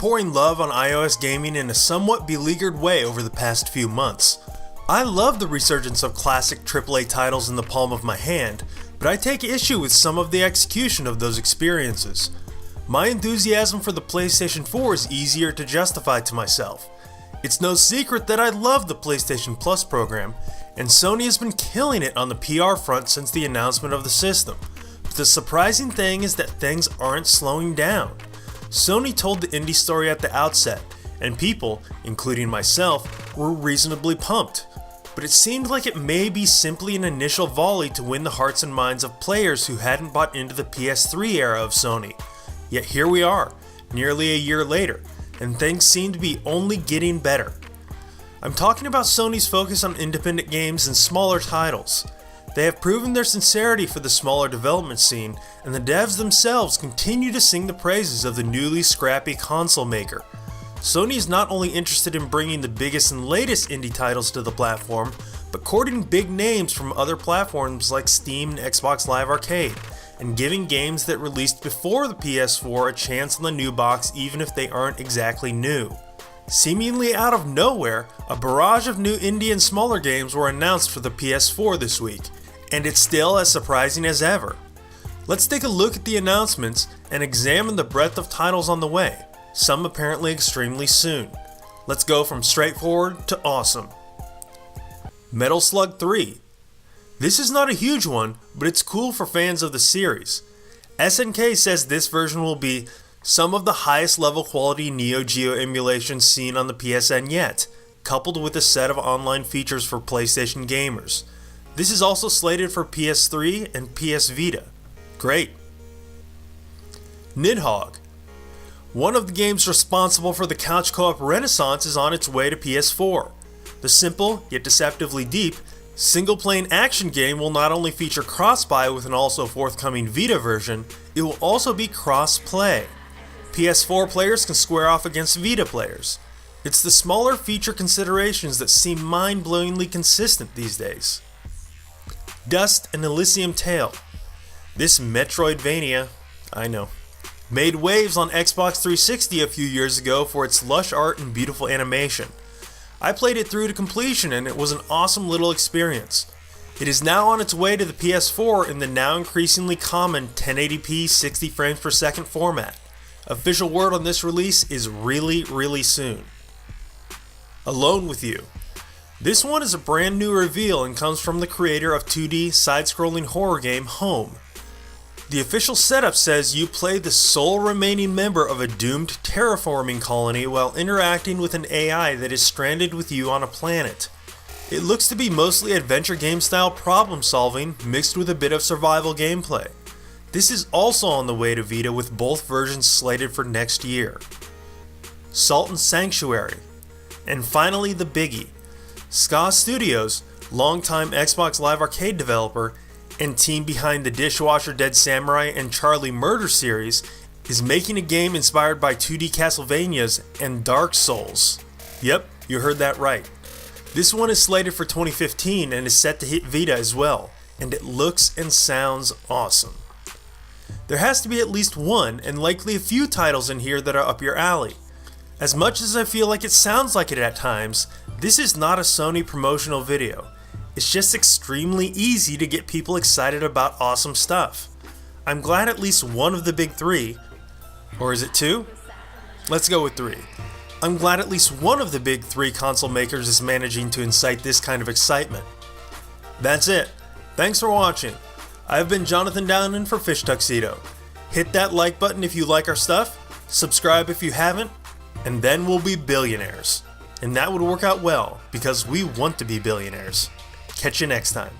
pouring love on iOS gaming in a somewhat beleaguered way over the past few months. I love the resurgence of classic AAA titles in the palm of my hand, but I take issue with some of the execution of those experiences. My enthusiasm for the PlayStation 4 is easier to justify to myself. It's no secret that I love the PlayStation Plus program, and Sony has been killing it on the PR front since the announcement of the system. But the surprising thing is that things aren't slowing down. Sony told the indie story at the outset, and people, including myself, were reasonably pumped. But it seemed like it may be simply an initial volley to win the hearts and minds of players who hadn't bought into the PS3 era of Sony. Yet here we are, nearly a year later, and things seem to be only getting better. I'm talking about Sony's focus on independent games and smaller titles. They have proven their sincerity for the smaller development scene, and the devs themselves continue to sing the praises of the newly scrappy console maker. Sony is not only interested in bringing the biggest and latest indie titles to the platform, but courting big names from other platforms like Steam and Xbox Live Arcade, and giving games that released before the PS4 a chance on the new box even if they aren't exactly new. Seemingly out of nowhere, a barrage of new indie and smaller games were announced for the PS4 this week, and it's still as surprising as ever. Let's take a look at the announcements and examine the breadth of titles on the way, some apparently extremely soon. Let's go from straightforward to awesome. Metal Slug 3. This is not a huge one, but it's cool for fans of the series. SNK says this version will be some of the highest level quality Neo Geo emulation seen on the PSN yet, coupled with a set of online features for PlayStation gamers. This is also slated for PS3 and PS Vita. Great. Nidhogg. One of the games responsible for the couch co-op renaissance is on its way to PS4. The simple, yet deceptively deep, single-playing action game will not only feature cross-buy with an also forthcoming Vita version, it will also be cross-play. PS4 players can square off against Vita players. It's the smaller feature considerations that seem mind-blowingly consistent these days. Dust and Elysium Tale. This Metroidvania, I know, made waves on Xbox 360 a few years ago for its lush art and beautiful animation. I played it through to completion and it was an awesome little experience. It is now on its way to the PS4 in the now increasingly common 1080p 60 frames per second format. Official word on this release is really soon. Alone with You. This one is a brand new reveal and comes from the creator of 2D side-scrolling horror game Home. The official setup says you play the sole remaining member of a doomed terraforming colony while interacting with an AI that is stranded with you on a planet. It looks to be mostly adventure game style problem solving mixed with a bit of survival gameplay. This is also on the way to Vita with both versions slated for next year. Salt and Sanctuary. And finally the biggie. Ska Studios, longtime Xbox Live Arcade developer, and team behind the Dishwasher Dead Samurai and Charlie Murder series, is making a game inspired by 2D Castlevanias and Dark Souls. Yep, you heard that right. This one is slated for 2015 and is set to hit Vita as well, and it looks and sounds awesome. There has to be at least one and likely a few titles in here that are up your alley. As much as I feel like it sounds like it at times, this is not a Sony promotional video. It's just extremely easy to get people excited about awesome stuff. I'm glad at least one of the big three, or is it two? Let's go with three. I'm glad at least one of the big three console makers is managing to incite this kind of excitement. That's it. Thanks for watching. I've been Jonathan Downin for Fish Tuxedo. Hit that like button if you like our stuff, subscribe if you haven't, and then we'll be billionaires. And that would work out well, because we want to be billionaires. Catch you next time.